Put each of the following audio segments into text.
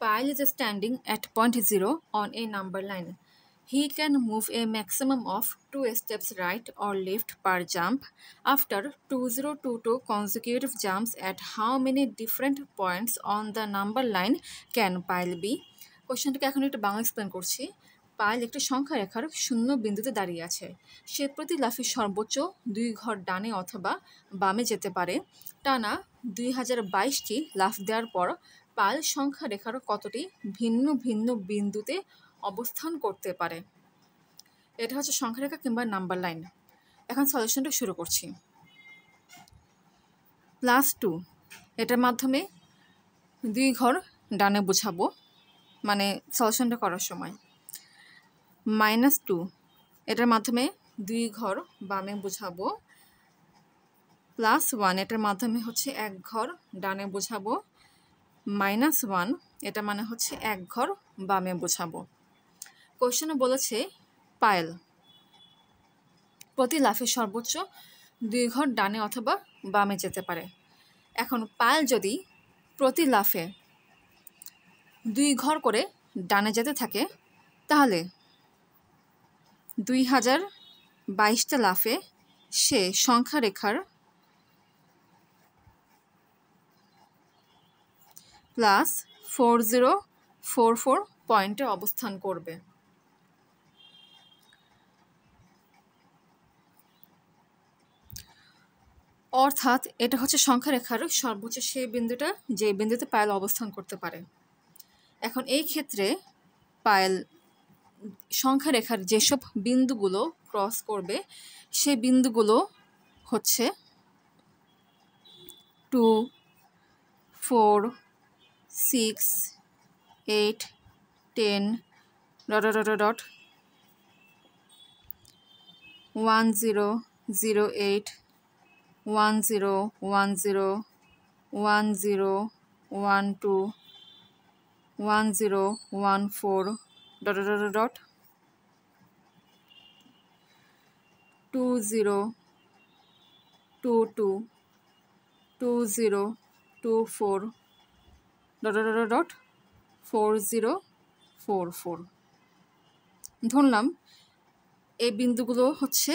Pile is standing at point 0 on a number line. He can move a maximum of 2 steps right or left per jump. After 2022 consecutive jumps, at how many different points on the number line can Pile be? কোশ্চেনটাকে এখন একটু Bangla explain করছি। Pile একটি সংখ্যা রেখার শূন্য বিন্দুতে দাঁড়িয়ে আছে। সে প্রতি লাফে সর্বোচ্চ 2 ঘর ডানে অথবা বামে যেতে পারে। টানা 2022টি লাফ দেওয়ার পর পাইল সংখ্যা রেখার কতটি ভিন্ন ভিন্ন বিন্দুতে অবস্থান করতে পারে? এটা হচ্ছে সংখ্যা রেখা কিংবা নাম্বার লাইন। এখন সলিউশনটা শুরু করছি। +2 এটার মাধ্যমে 2 ঘর ডানে বোঝাবো, মানে সলিউশনটা করার সময়। -2 এটার মাধ্যমে 2 ঘর বামে বোঝাবো। +1 এটার মাধ্যমে হচ্ছে 1 ঘর ডানে বোঝাবো। -1 এটা মানে হচ্ছে 1 ঘর বামে বোঝাবো। কোশ্চেনে বলেছে পাইল প্রতি লাফে সর্বোচ্চ 2 ঘর ডানে অথবা বামে যেতে পারে। এখন পাইল যদি প্রতি লাফে 2 ঘর করে ডানে যেতে থাকে, তাহলে 2022টা লাফে সে সংখ্যা রেখার +4044 পয়েন্টে অবস্থান করবে। অর্থাৎ এটা হচ্ছে সংখ্যা রেখার সর্বোচ্চ সেই বিন্দুটা যে বিন্দুতে পায়েল অবস্থান করতে পারে। এখন এই ক্ষেত্রে পায়েল সংখ্যা রেখার যেসব বিন্দুগুলো ক্রস করবে সেই বিন্দুগুলো হচ্ছে 2, 4, 6, 8, 10, ... 1008, 1010, 1012, 1014, ... 2022, 2024, ... 4044। ধরলাম এই বিন্দুগুলো হচ্ছে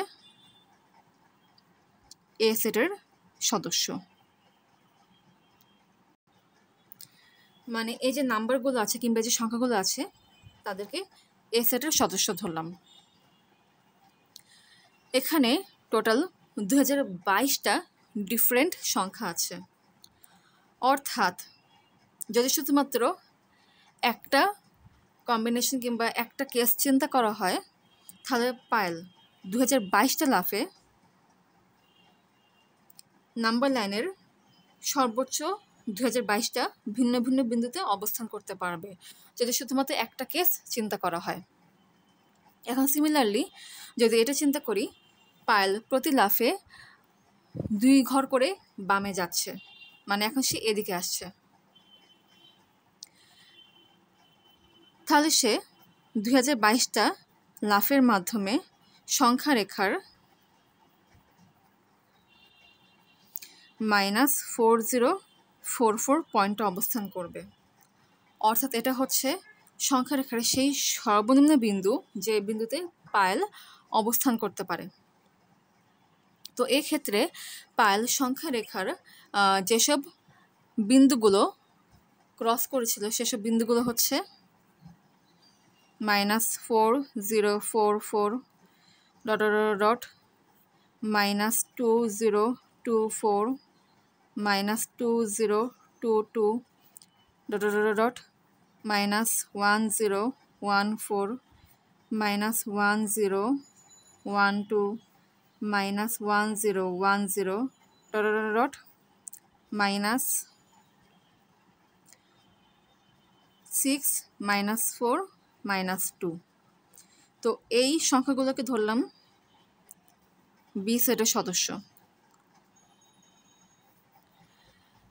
এ সেটের সদস্য। মানে এই যে নাম্বারগুলো আছে কিংবা যে সংখ্যাগুলো আছে তাদেরকে এ সেটের সদস্য ধরলাম। এখানে টোটাল 2022টা ডিফারেন্ট সংখ্যা আছে। অর্থাৎ যদি শুধুমাত্র একটা কম্বিনেশন কিংবা একটা কেস চিন্তা করা হয়, তাহলে পাইল 2022টা লাফে নাম্বার লাইনের সর্বোচ্চ 2022টা ভিন্ন ভিন্ন বিন্দুতে অবস্থান করতে পারবে, যদি শুধুমাত্র একটা কেস চিন্তা করা হয়। এখন সিমিলারলি যদি এটা চিন্তা করি, পাইল প্রতি লাফে 2 ঘর করে বামে যাচ্ছে, মানে এখন সে এদিকে আসছে, তাহলে সে 2022টা লাফের মাধ্যমে সংখ্যা রেখার -4044 পয়েন্টে অবস্থান করবে। অর্থাৎ এটা হচ্ছে সংখ্যা রেখার সেই সর্বনিম্ন বিন্দু যে বিন্দুতে পাইল অবস্থান করতে পারে। তো এই ক্ষেত্রে পাইল সংখ্যা রেখার যেসব বিন্দুগুলো ক্রস করেছিল সেসব বিন্দুগুলো হচ্ছে -4044, ... -2024, -2022, ... -1014, -1012, -1010, ... -6, -4, -2। তো এই সংখ্যাগুলোকে ধরলাম বি সেটের সদস্য।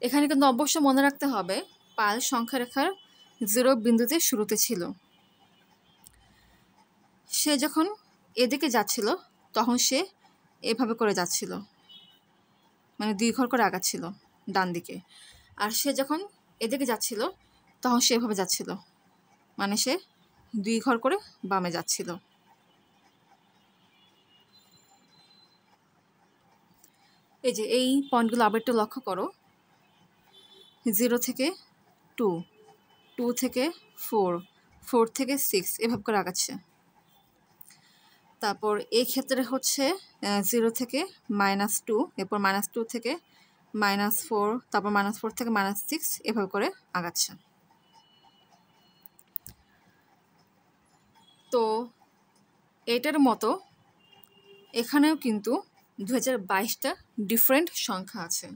এখানে কিন্তু অবশ্যই মনে রাখতে হবে পাইল সংখ্যা রেখার 0 বিন্দুতে শুরুতে ছিল। সে যখন এদিকে যাচ্ছিল তখন সে এভাবে করে যাচ্ছিল, মানে 2 ঘর করে আগাচ্ছিল ডান দিকে। আর সে যখন এদিকে যাচ্ছিল তখন সে এভাবে যাচ্ছিল, মানে সে 2 ঘর করে বামে যাচ্ছিল। এই যে এই পয়েন্টগুলো আবার একটু লক্ষ্য করো, 0 থেকে 2, 2 থেকে 4, 4 থেকে 6 এভাবে করে আগাচ্ছে। তারপর এই ক্ষেত্রে হচ্ছে 0 থেকে -2, এরপর -2 থেকে -4, তারপর -4 থেকে -6 এভাবে করে আগাচ্ছে। তো এটার মতো এখানেও কিন্তু 2022টা ডিফারেন্ট সংখ্যা আছে।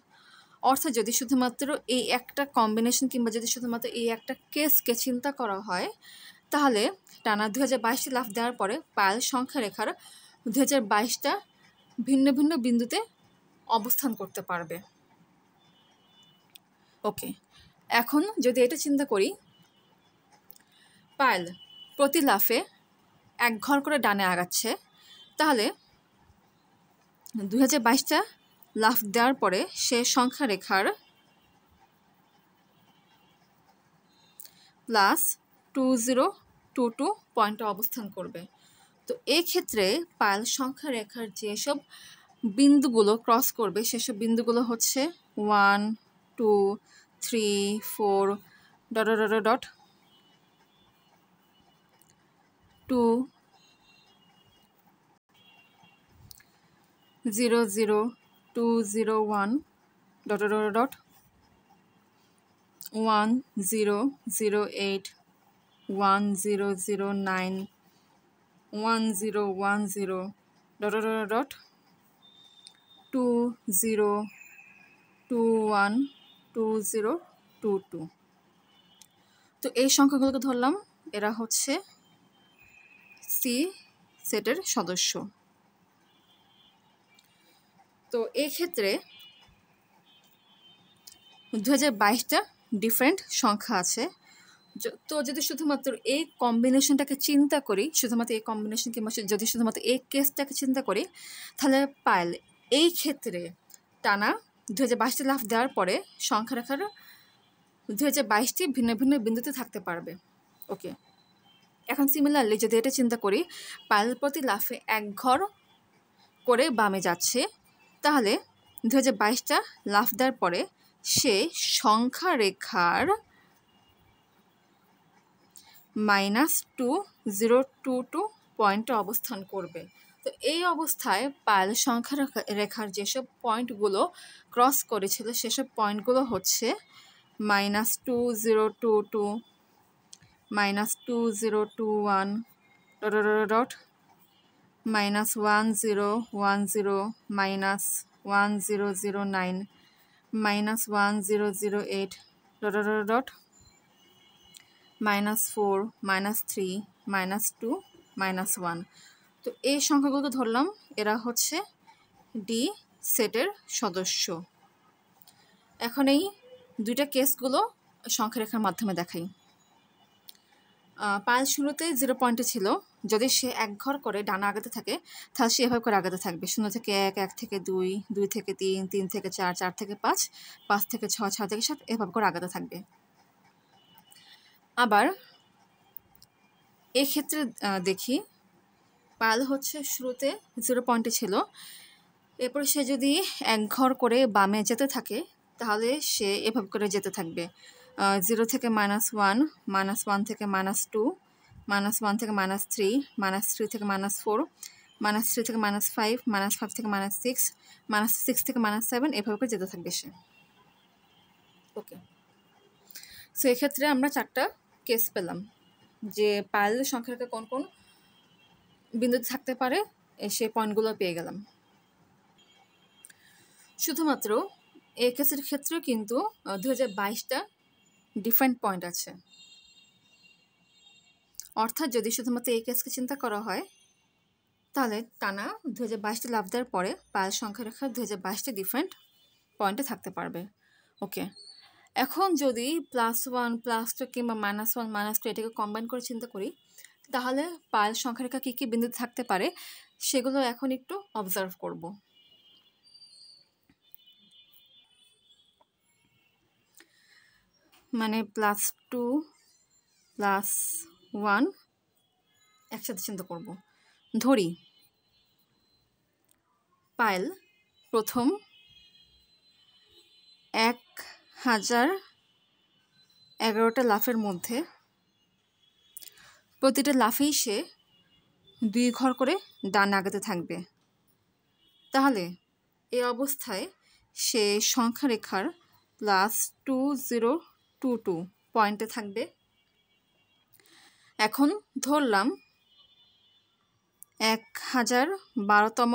অর্থাৎ যদি শুধুমাত্র এই একটা কম্বিনেশন কিংবা যদি শুধুমাত্র এই একটা কেসকে চিন্তা করা হয়, তাহলে টানা 2022টি লাফ দেওয়ার পরে পায়েল সংখ্যা রেখার 2022টা ভিন্ন ভিন্ন বিন্দুতে অবস্থান করতে পারবে। ওকে, এখন যদি এটা চিন্তা করি, পায়েল প্রতি লাফে 1 ঘর করে ডানে আগাচ্ছে, তাহলে 2022টা লাফ দেওয়ার পরে সে সংখ্যা রেখার +2022 পয়েন্টে অবস্থান করবে। তো এই ক্ষেত্রে পায়েল সংখ্যা রেখার যেসব বিন্দুগুলো ক্রস করবে সেসব বিন্দুগুলো হচ্ছে 1, 2, 3, 4 ... 2, 0, 0, 2, 0, 1 ... 1, 0, 0, 8, 1, 0, 0, 9, 1, 0, 1, 0 ... 2, 0, 2, 1, 2, 0, 2, 2। তো এই সংখ্যাগুলোকে ধরলাম এরা হচ্ছে সি সেটের সদস্য। তো এই ক্ষেত্রে 2022টা ডিফারেন্ট সংখ্যা আছে। তো যদি শুধুমাত্র এই কম্বিনেশনটাকে চিন্তা করি, শুধুমাত্র এই কম্বিনেশন কিংবা যদি শুধুমাত্র এই কেসটাকে চিন্তা করি, তাহলে পায়েল এই ক্ষেত্রে টানা 2022টি লাফ দেওয়ার পরে সংখ্যা রেখার 2022টি ভিন্ন ভিন্ন বিন্দুতে থাকতে পারবে। ওকে, এখন সিমিলারলি যদি এটা চিন্তা করি, পায়েল প্রতি লাফে 1 ঘর করে বামে যাচ্ছে, তাহলে 2022টা লাফ দেওয়ার পরে সে সংখ্যা রেখার -2022 পয়েন্টে অবস্থান করবে। তো এই অবস্থায় পায়েল সংখ্যা রেখার যেসব পয়েন্টগুলো ক্রস করেছিল সেসব পয়েন্টগুলো হচ্ছে -2022, -2021, ... -1010, -1009, -1008, ... -4, -3, -2, -1। তো এই সংখ্যাগুলো ধরলাম এরা হচ্ছে ডি সেটের সদস্য। এখন এই দুইটা কেসগুলো সংখ্যা রেখার মাধ্যমে দেখাই। পায়েল শুরুতে 0 পয়েন্টে ছিল, যদি সে 1 ঘর করে ডানা আগাতে থাকে তাহলে সে এভাবে করে আগাতে থাকবে, 0 থেকে 1, 1 থেকে 2, 2 থেকে 3, 3 থেকে 4, 4 থেকে 5, 5 থেকে 6, 6 থেকে 7 এভাবে করে আগাতে থাকবে। আবার এক্ষেত্রে দেখি পায়েল হচ্ছে শুরুতে 0 পয়েন্টে ছিল, এরপর সে যদি 1 ঘর করে বামে যেতে থাকে তাহলে সে এভাবে করে যেতে থাকবে, 0 থেকে -1, -1 থেকে -2, -1 থেকে -3, -3 থেকে -4, -3 থেকে -5, -5 থেকে -6, -6 থেকে -7 এভাবে করে যেতে থাকবে সে। ওকে, সো এক্ষেত্রে আমরা 4টা কেস পেলাম যে পায়েল সংখ্যা রেখা কোন কোন বিন্দুতে থাকতে পারে, সেই পয়েন্টগুলো পেয়ে গেলাম। শুধুমাত্র এই কেসের ক্ষেত্রেও কিন্তু 2022টা ডিফারেন্ট পয়েন্ট আছে। অর্থাৎ যদি শুধুমাত্র এই কেসকে চিন্তা করা হয়, তাহলে টানা 2022টি লাফ দেওয়ার পরে পায়েল সংখ্যা রেখা 2022টি ডিফারেন্ট পয়েন্টে থাকতে পারবে। ওকে, এখন যদি +1, +2 কিংবা -1, -2 এটাকে কম্বাইন করে চিন্তা করি, তাহলে পায়েল সংখ্যা রেখা কী কী বিন্দুতে থাকতে পারে সেগুলো এখন একটু অবজার্ভ করব। মানে +2 + 1 একসাথে চিন্তা করব। ধরি পায়েল প্রথম 1011টা লাফের মধ্যে প্রতিটা লাফেই সে 2 ঘর করে ডান আগাতে থাকবে। তাহলে এই অবস্থায় সে সংখ্যা রেখার +2022 পয়েন্টে থাকবে। এখন ধরলাম 1012তম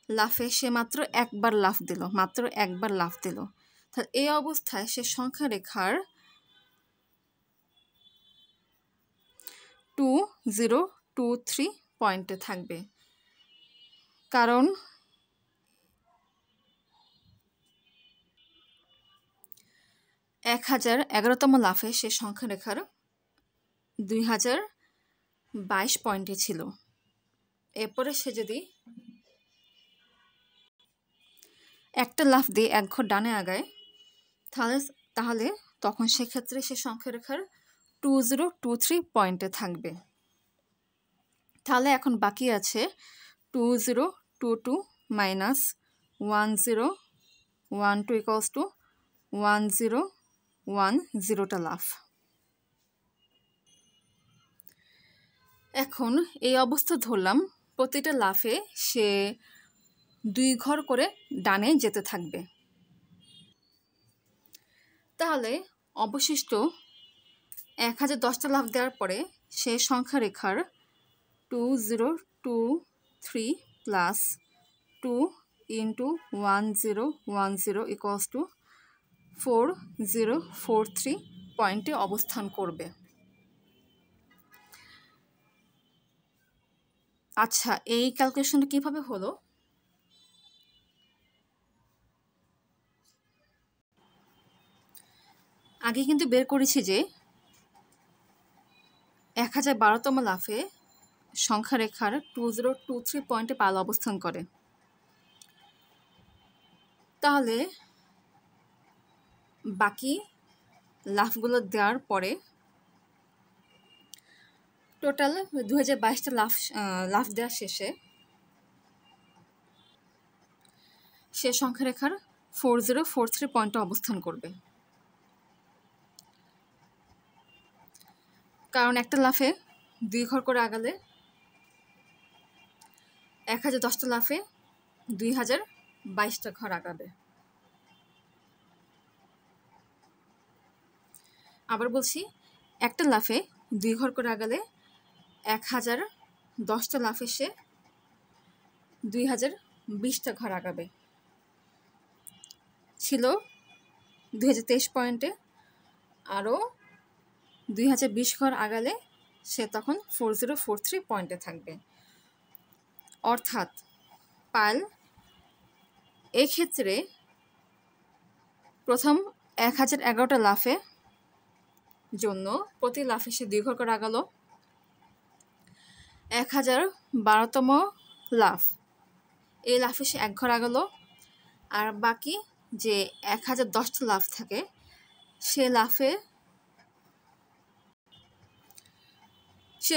লাফে সে মাত্র একবার লাফ দিল। তাহলে এই অবস্থায় সে সংখ্যা রেখার 2023 পয়েন্টে থাকবে, কারণ 1011তম লাফে সে সংখ্যা রেখার 2022 পয়েন্টে ছিল। এরপরে সে যদি একটা লাফ দিয়ে 1 ঘর ডানে আগায় তাহলে তখন সেক্ষেত্রে সে সংখ্যা রেখার 2023 পয়েন্টে থাকবে। তাহলে এখন বাকি আছে 2022 - 1012 = 1010টা লাফ। এখন এই অবস্থা ধরলাম প্রতিটা লাফে সে 2 ঘর করে ডানে যেতে থাকবে। তাহলে অবশিষ্ট 1010টা লাফ দেওয়ার পরে সে সংখ্যা রেখার 2023 + 2 × 1010 = 4043 পয়েন্টে অবস্থান করবে। আচ্ছা, এই ক্যালকুলেশনটা কিভাবে হলো? আগে কিন্তু বের করেছি যে 1012তম লাফে সংখ্যা রেখার 2023 পয়েন্টে পায়েল অবস্থান করে। তাহলে বাকি লাফগুলো দেওয়ার পরে টোটাল 2022টা লাফ দেওয়া শেষে সে সংখ্যা রেখার 4043 পয়েন্টে অবস্থান করবে, কারণ একটা লাফে 2 ঘর করে আগালে 1010টা লাফে 2022টা ঘর আগাবে। আবার বলছি, একটা লাফে 2 ঘর করে আগালে 1010টা লাফে সে 2020টা ঘর আগাবে। ছিল 2023 পয়েন্টে, আরও 2020 ঘর আগালে সে তখন 4043 পয়েন্টে থাকবে। অর্থাৎ পায়েল এক্ষেত্রে প্রথম 1011টা লাফে জন্য প্রতি লাফে সে 2 ঘর করে আগালো। 1012তম লাফ, এই লাফে সে 1 ঘর আগালো। আর বাকি যে 1010টা লাফ থাকে সে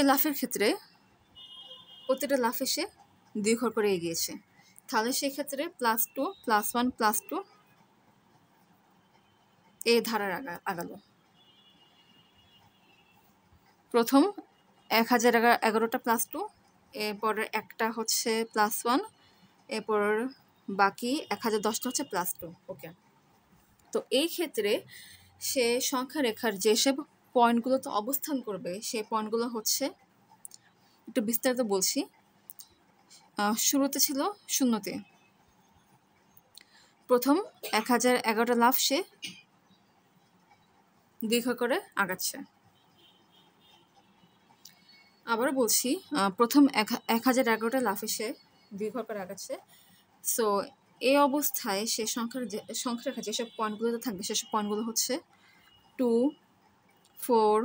লাফের ক্ষেত্রে প্রতিটা লাফে সে 2 ঘর করে এগিয়েছে। তাহলে সেক্ষেত্রে +2 +1 +2 এই ধারার আগালো। প্রথম 1011টা +2, এরপরের একটা হচ্ছে +1, এরপর বাকি 1010টা হচ্ছে +2। ওকে, তো এই ক্ষেত্রে সে সংখ্যা রেখার যেসব পয়েন্টগুলোতে অবস্থান করবে সেই পয়েন্টগুলো হচ্ছে, একটু বিস্তারিত বলছি। শুরুতে ছিল 0তে, প্রথম 1011টা লাফ সে 2 ঘর করে আগাচ্ছে। আবারও বলছি, প্রথম 1011টা লাফে সে 2 ঘর করে আগাচ্ছে। সো এই অবস্থায় সে সংখ্যা রেখা যেসব পয়েন্টগুলোতে থাকবে সেসব পয়েন্টগুলো হচ্ছে 2, 4,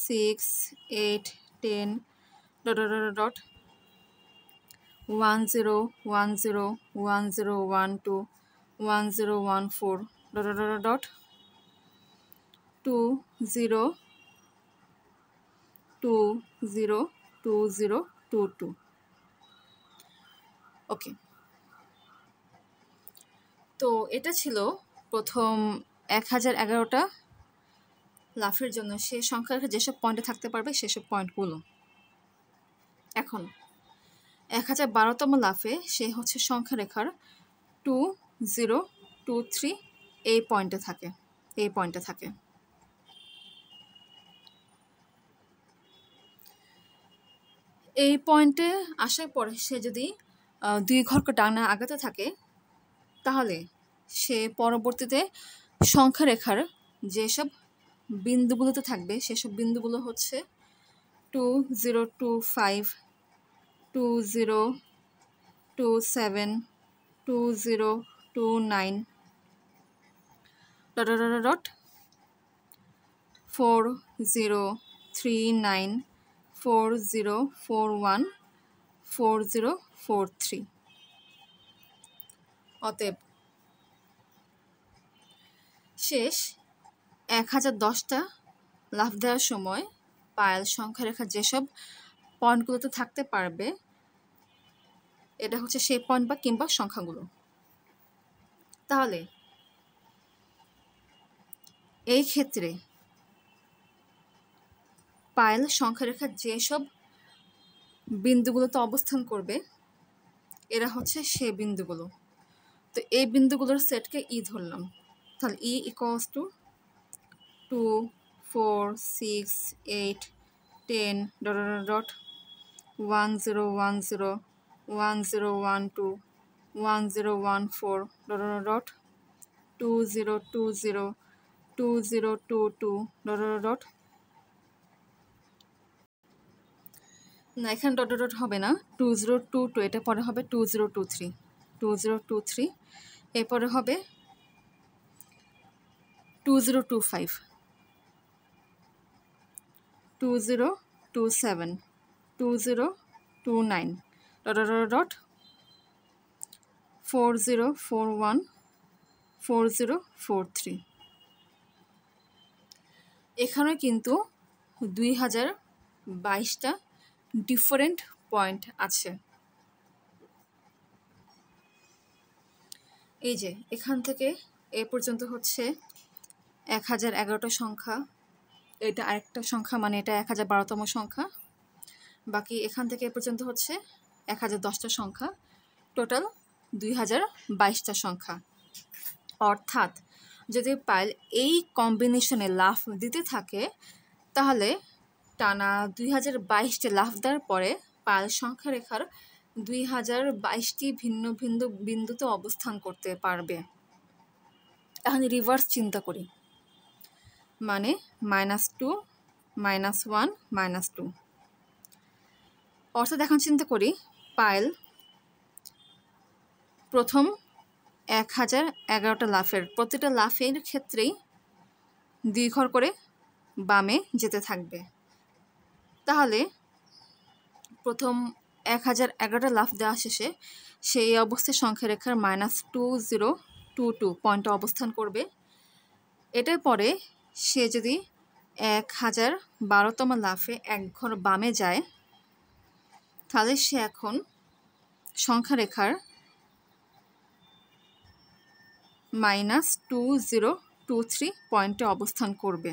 6, 8, 10, ... 10, 10, 10, 12, 10, 14, ... 202022। ওকে, তো এটা ছিল প্রথম 1011টা লাফের জন্য সে সংখ্যার যেসব পয়েন্টে থাকতে পারবে সেসব পয়েন্টগুলো। এখন 1012তম লাফে সে হচ্ছে সংখ্যা রেখার 2023 এই পয়েন্টে থাকে। এই পয়েন্টে আসার পরে সে যদি 2 ঘর ডানে আগাতে থাকে তাহলে সে পরবর্তীতে সংখ্যা রেখার যেসব বিন্দুগুলোতে থাকবে সেসব বিন্দুগুলো হচ্ছে 2025, 2027, 2029, 4039, 4041, 4043। অতএব শেষ 1010টা লাফ দেওয়ার সময় পায়েল সংখ্যা রেখা যেসব পয়েন্টগুলোতে থাকতে পারবে এটা হচ্ছে সেই পয়েন্ট বা কিংবা সংখ্যাগুলো। তাহলে এই ক্ষেত্রে পায়েল সংখ্যা রেখা যেসব বিন্দুগুলোতে অবস্থান করবে এরা হচ্ছে সেই বিন্দুগুলো। তো এই বিন্দুগুলোর সেটকে ই ধরলাম। তাহলে ই ইকুয়ালস টু 2, 4, 6, 8, 10, 1010, 1012, 1014, 2020, 2022, না এখানে ডট ডট হবে না, 2022, এটা পরে হবে 2023, এরপরে হবে 2025, 2027, 2029, 4041, 4043। এখানে কিন্তু 2022টা ডিফারেন্ট পয়েন্ট আছে। এই যে এখান থেকে এ পর্যন্ত হচ্ছে 1011টা সংখ্যা, এটা আরেকটা সংখ্যা মানে এটা 1012তম সংখ্যা, বাকি এখান থেকে এ পর্যন্ত হচ্ছে 1010টা সংখ্যা, টোটাল 2022টা সংখ্যা। অর্থাৎ যদি পাইল এই কম্বিনেশনে লাফ দিতে থাকে তাহলে টানা 2022টি লাফ দেওয়ার পরে পাইল সংখ্যা রেখার 2022টি ভিন্ন ভিন্ন বিন্দুতে অবস্থান করতে পারবে। এখন রিভার্স চিন্তা করি, মানে -2, -1, -2। অর্থাৎ এখন চিন্তা করি পাইল প্রথম 1011টা লাফের প্রতিটা লাফের ক্ষেত্রেই 2 ঘর করে বামে যেতে থাকবে। তাহলে প্রথম 1011টা লাফ দেওয়া শেষে সেই অবস্থায় সংখ্যা রেখার -2022 পয়েন্টে অবস্থান করবে। এটার পরে সে যদি 1012তম লাফে 1 ঘর বামে যায় তাহলে সে এখন সংখ্যা রেখার -2023 পয়েন্টে অবস্থান করবে।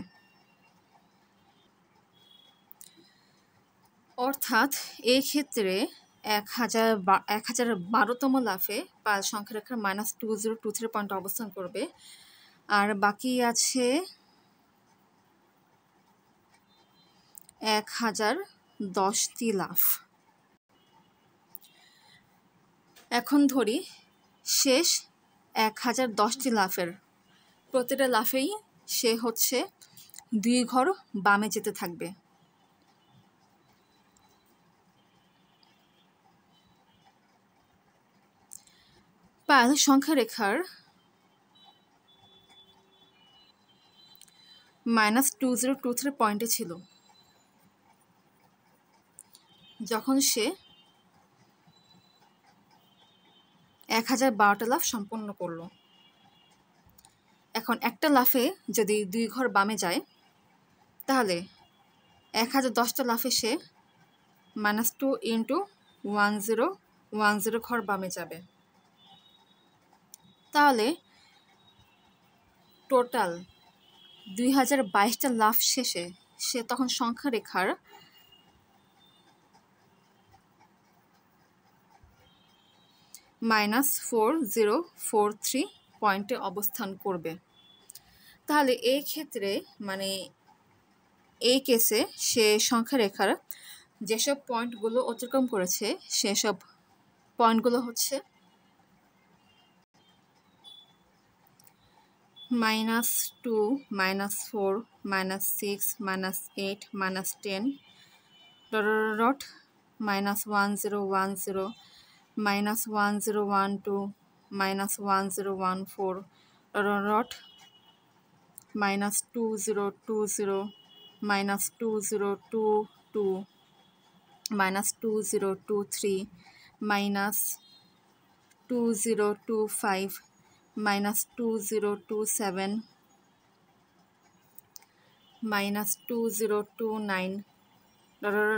অর্থাৎ এই ক্ষেত্রে 1012তম লাফে পাইল সংখ্যা রেখার -2023 পয়েন্টে অবস্থান করবে। আর বাকি আছে 1010টি লাফ। এখন ধরি শেষ 1010টি লাফের প্রতিটা লাফেই সে হচ্ছে 2 ঘর বামে যেতে থাকবে। পাইল সংখ্যা রেখার -2023 পয়েন্টে ছিল যখন সে 1012টা লাফ সম্পন্ন করলো। এখন একটা লাফে যদি 2 ঘর বামে যায়, তাহলে 1010টা লাফে সে -2 ইন্টু 1010 ঘর বামে যাবে। তাহলে টোটাল 2022টা লাফ শেষে সে তখন সংখ্যা রেখার -4043 পয়েন্টে অবস্থান করবে। তাহলে এই ক্ষেত্রে মানে এই কেসে সে সংখ্যা রেখার যেসব পয়েন্টগুলো অতিক্রম করেছে সেসব পয়েন্টগুলো হচ্ছে -2, -4, -6, -8, -10, dot -1010, -1012, -1014, dot -2020, -2022, -2023, -2025, -2027, -2029,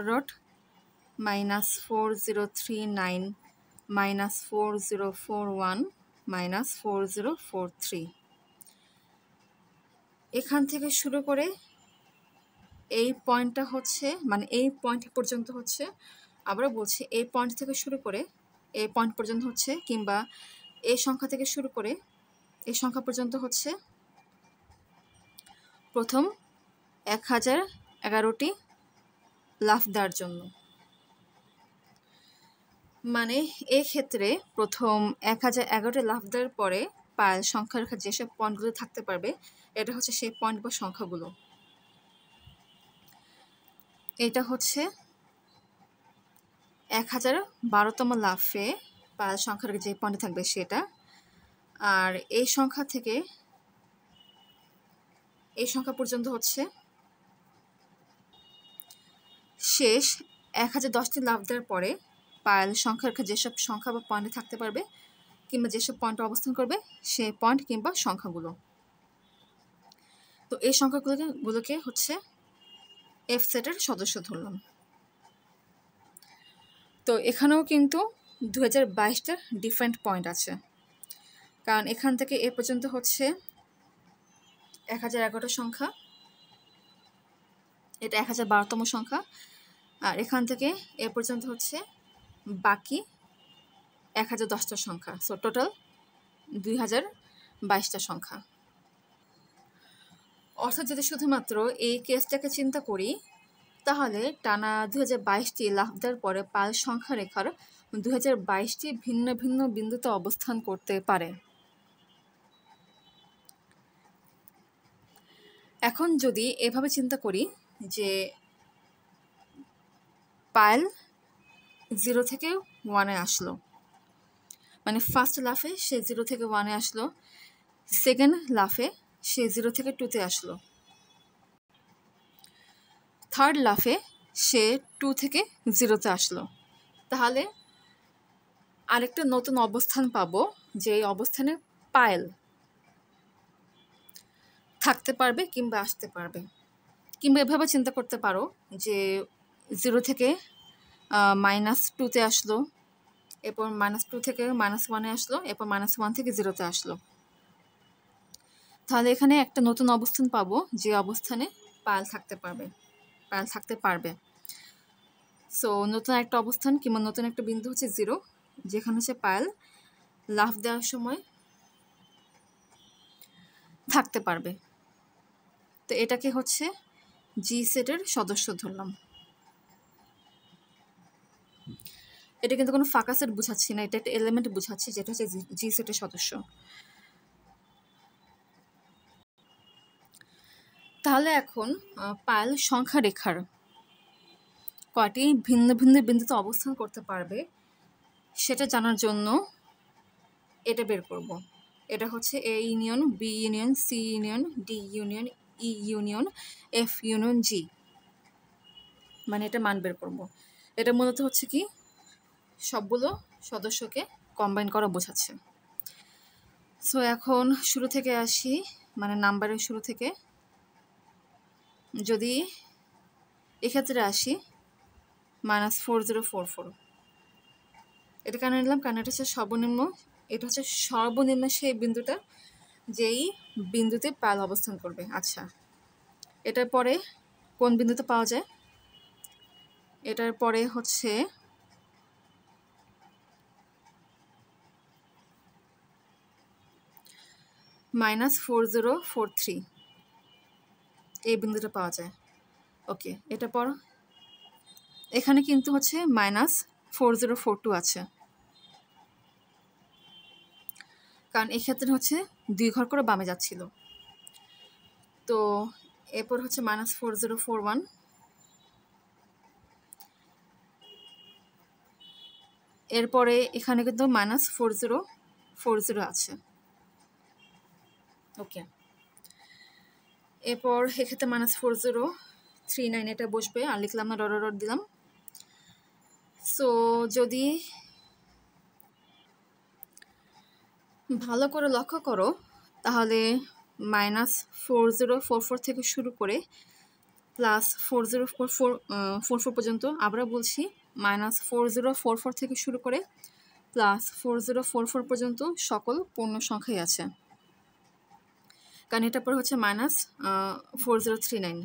dot -4039, -4041, -4043। এখান থেকে শুরু করে এই পয়েন্টটা হচ্ছে মানে এই পয়েন্ট পর্যন্ত হচ্ছে, আবারও বলছি এই পয়েন্ট থেকে শুরু করে এই পয়েন্ট পর্যন্ত হচ্ছে, কিংবা এই সংখ্যা থেকে শুরু করে এই সংখ্যা পর্যন্ত হচ্ছে প্রথম 1011টি লাফ দেওয়ার জন্য। মানে এক্ষেত্রে প্রথম 1011টি লাফ দেওয়ার পরে পায়েল সংখ্যা রেখা যেসব পয়েন্টগুলো থাকতে পারবে এটা হচ্ছে সেই পয়েন্ট বা সংখ্যাগুলো। এটা হচ্ছে 1012তম লাফে পায়েল সংখ্যা রেখা যে পয়েন্টে থাকবে সেটা। আর এই সংখ্যা থেকে এই সংখ্যা পর্যন্ত হচ্ছে শেষ 1010টি লাফ দেওয়ার পরে পায়েল সংখ্যা রেখা যেসব সংখ্যা বা পয়েন্টে থাকতে পারবে কিংবা যেসব পয়েন্টে অবস্থান করবে সেই পয়েন্ট কিংবা সংখ্যাগুলো। তো এই সংখ্যাগুলোকে হচ্ছে এফ সেটের সদস্য ধরলাম। তো এখানেও কিন্তু 2022টা ডিফারেন্ট পয়েন্ট আছে, কারণ এখান থেকে এ পর্যন্ত হচ্ছে 1011টা সংখ্যা, এটা 1012তম সংখ্যা, আর এখান থেকে এ পর্যন্ত হচ্ছে বাকি 1010টা সংখ্যা। সো টোটাল 2022টা সংখ্যা। অর্থাৎ যদি শুধুমাত্র এই কেসটাকে চিন্তা করি তাহলে টানা 2022টি লাফ দেওয়ার পরে পায়েল সংখ্যা রেখার 2022টি ভিন্ন ভিন্ন বিন্দুতে অবস্থান করতে পারে। এখন যদি এভাবে চিন্তা করি যে পায়েল 0 থেকে 1-এ আসলো, মানে ফার্স্ট লাফে সে 0 থেকে 1-এ আসলো, সেকেন্ড লাফে সে 0 থেকে 2-তে আসলো, থার্ড লাফে সে 2 থেকে 0-তে আসলো, তাহলে আরেকটা নতুন অবস্থান পাবো যে এই অবস্থানে পায়েল থাকতে পারবে কিংবা আসতে পারবে। কিংবা এভাবে চিন্তা করতে পারো যে 0 থেকে -2-তে আসলো, এরপর -2 থেকে -1-এ আসলো, এরপর -1 থেকে 0-তে আসলো, তাহলে এখানে একটা নতুন অবস্থান পাবো যে অবস্থানে পায়েল থাকতে পারবে। সো নতুন একটা অবস্থান কিংবা নতুন একটা বিন্দু হচ্ছে 0, যেখানে হচ্ছে পায়েল লাফ দেওয়ার সময় থাকতে পারবে। তো এটাকে হচ্ছে জি সেটের সদস্য ধরলাম। এটা কিন্তু কোনো ফাঁকা সেট বুঝাচ্ছি না, এটা একটা এলিমেন্ট বুঝাচ্ছি যেটা হচ্ছে জি সেটের সদস্য। তাহলে এখন পায়েল সংখ্যা রেখার কয়টি ভিন্ন ভিন্ন বিন্দুতে অবস্থান করতে পারবে সেটা জানার জন্য এটা বের করব। এটা হচ্ছে A union, B union, C union, D union, E union, F union, G, মানে এটা মান বের করব। এটা মূলত হচ্ছে কি সবগুলো সদস্যকে কম্বাইন করা বোঝাচ্ছে। সো এখন শুরু থেকে আসি। মানে নাম্বারের শুরু থেকে যদি এক্ষেত্রে আসি -4044, এটা কেন নিলাম? কারণ এটা হচ্ছে সর্বনিম্ন, এটা হচ্ছে সর্বনিম্ন সেই বিন্দুটা যেই বিন্দুতে পাল অবস্থান করবে। আচ্ছা, এটার পরে কোন বিন্দুতে পাওয়া যায়? এটার পরে হচ্ছে -4043, এই বিন্দুটা পাওয়া যায়। ওকে, এটা পর এখানে কিন্তু হচ্ছে -4042 আছে, কারণ এক্ষেত্রে হচ্ছে 2 ঘর করে বামে যাচ্ছিল। তো এরপর হচ্ছে -4041, এরপরে এখানে কিন্তু -4040 আছে। ওকে, এরপর এক্ষেত্রে -4039 এটা বসবে, আর লিখলাম না, ডট দিলাম। সো যদি ভালো করে লক্ষ্য করো তাহলে -4044 থেকে শুরু করে +4044 পর্যন্ত, আবারও বলছি -4044 থেকে শুরু করে +4044 পর্যন্ত সকল পূর্ণ সংখ্যাই আছে, কারণ এটার পর হচ্ছে -4039,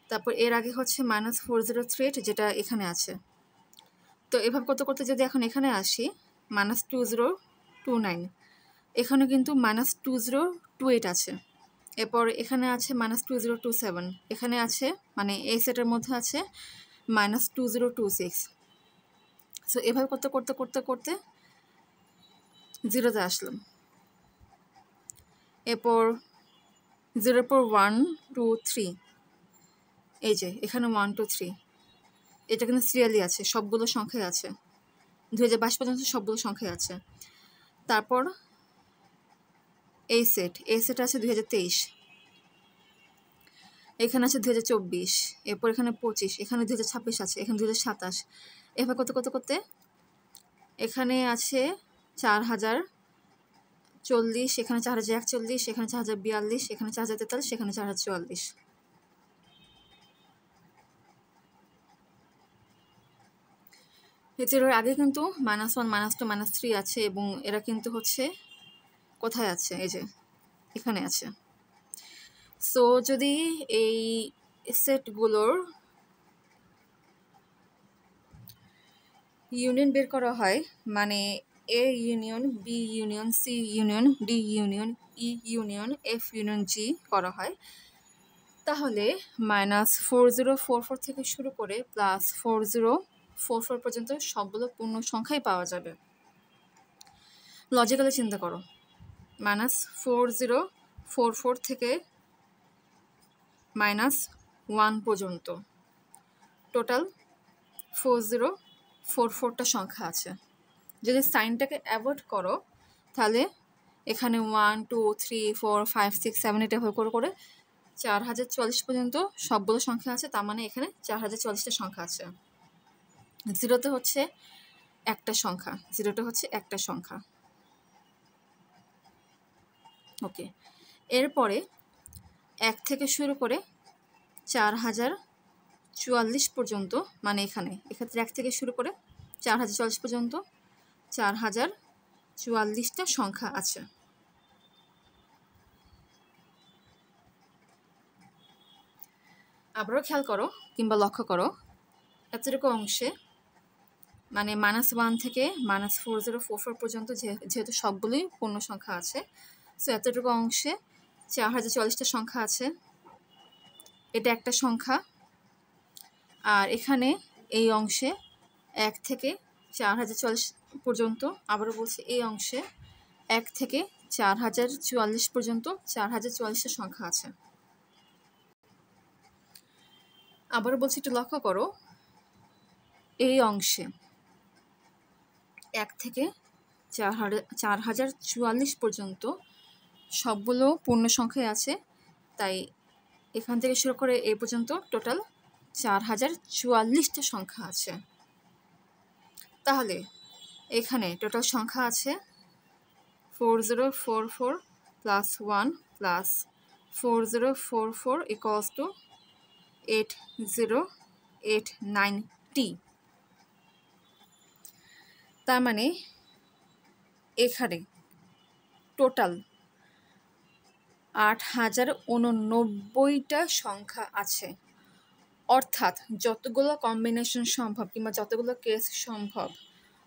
তারপর এর আগে হচ্ছে -4038 যেটা এখানে আছে। তো এভাবে করতে করতে যদি এখন এখানে আসি -2029, এখানে কিন্তু -2028 আছে। এরপর এখানে আছে -2027, এখানে আছে, মানে এই সেটের মধ্যে আছে -2026। সো এভাবে করতে করতে করতে করতে 0-তে আসলাম। এরপর 0-এর পর 1 2 3, এই যে এখানে 1 2 3, এটা কিন্তু সিরিয়ালি আছে, সবগুলো সংখ্যায় আছে, 2022 পর্যন্ত সবগুলো সংখ্যায় আছে। তারপর এই সেট আছে 2023, এখানে আছে 2024, এরপর এখানে 25, এখানে 2026 আছে, এখানে 2027, এভাবে করতে করতে করতে এখানে আছে 4040, এখানে 4041, এখানে 4042, এখানে 4043, এখানে 4044। এর আগে কিন্তু -1 -2 -3 আছে, এবং এরা কিন্তু হচ্ছে কোথায় আছে? এই যে এখানে আছে। সো যদি এই সেটগুলোর ইউনিয়ন বের করা হয়, মানে A union B union C union D union E union F union G করা হয়, তাহলে -4044 থেকে শুরু করে +4044 পর্যন্ত সবগুলো পূর্ণ সংখ্যাই পাওয়া যাবে। লজিক্যালি চিন্তা করো, -4044 থেকে -1 পর্যন্ত টোটাল 4044টা সংখ্যা আছে। যদি সাইনটাকে অ্যাভয়েড করো তাহলে এখানে 1 2 3 4 5 6 7 8 এভাবে করে করে 4044 পর্যন্ত সবগুলো সংখ্যা আছে, তার মানে এখানে 4044টা সংখ্যা আছে। 0-তে হচ্ছে একটা সংখ্যা, 0-টা হচ্ছে একটা সংখ্যা। ওকে, এরপরে 1 থেকে শুরু করে 4044 পর্যন্ত, মানে এক্ষেত্রে 1 থেকে শুরু করে 4044 পর্যন্ত 4044টা সংখ্যা আছে। আবারও খেয়াল করো কিংবা লক্ষ্য করো, এতটুকু অংশে মানে -1 থেকে -4044 পর্যন্ত যেহেতু সবগুলোই পূর্ণ সংখ্যা আছে, সো এতটুকু অংশে 4044টা সংখ্যা আছে, এটা একটা সংখ্যা। আর এখানে এই অংশে 1 থেকে 4044 পর্যন্ত, আবারও বলছি এই অংশে 1 থেকে 4044 পর্যন্ত 4044টা সংখ্যা আছে। আবারও বলছি, একটু লক্ষ্য করো, এই অংশে 1 থেকে 4044 পর্যন্ত সবগুলো পূর্ণ সংখ্যাই আছে, তাই এখান থেকে শুরু করে এই পর্যন্ত টোটাল 4044টা সংখ্যা আছে। তাহলে এখানে টোটাল সংখ্যা আছে 4044 + 1 প্লাস 4044 ইকুয়ালস টু 8089t। তার মানে এখানে টোটাল 8089টা সংখ্যা আছে। অর্থাৎ যতগুলো কম্বিনেশন সম্ভব কিংবা যতগুলো কেস সম্ভব,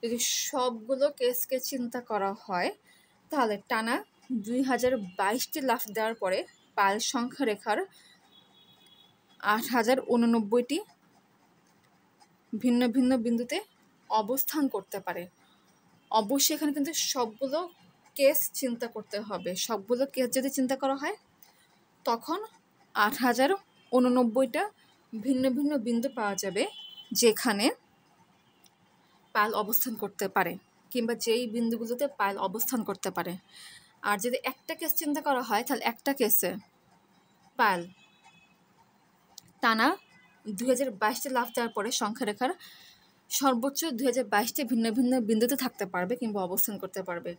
যদি সবগুলো কেসকে চিন্তা করা হয় তাহলে টানা 2022টি লাফ দেওয়ার পরে পায়েল সংখ্যা রেখার 8089টি ভিন্ন ভিন্ন বিন্দুতে অবস্থান করতে পারে। অবশ্যই এখানে কিন্তু সবগুলো কেস চিন্তা করতে হবে। সবগুলো কেস যদি চিন্তা করা হয় তখন 8089টা ভিন্ন ভিন্ন বিন্দু পাওয়া যাবে যেখানে পায়েল অবস্থান করতে পারে কিংবা যেই বিন্দুগুলোতে পায়েল অবস্থান করতে পারে। আর যদি একটা কেস চিন্তা করা হয় তাহলে একটা কেসে পায়েল টানা 2022টি লাফ দেওয়ার পরে সংখ্যা রেখার সর্বোচ্চ 2022টি ভিন্ন ভিন্ন বিন্দুতে থাকতে পারবে কিংবা অবস্থান করতে পারবে।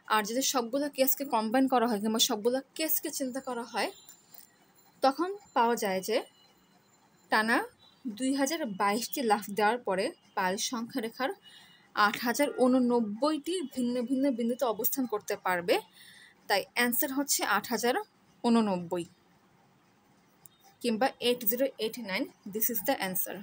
আর যদি সবগুলো কেসকে কম্বাইন করা হয় কিংবা সবগুলো কেসকে চিন্তা করা হয় তখন পাওয়া যায় যে টানা 2022টি লাফ দেওয়ার পরে পায়েল সংখ্যা রেখার 8089টি ভিন্ন ভিন্ন বিন্দুতে অবস্থান করতে পারবে। তাই অ্যান্সার হচ্ছে 8089 কিংবা 8089। This is the answer.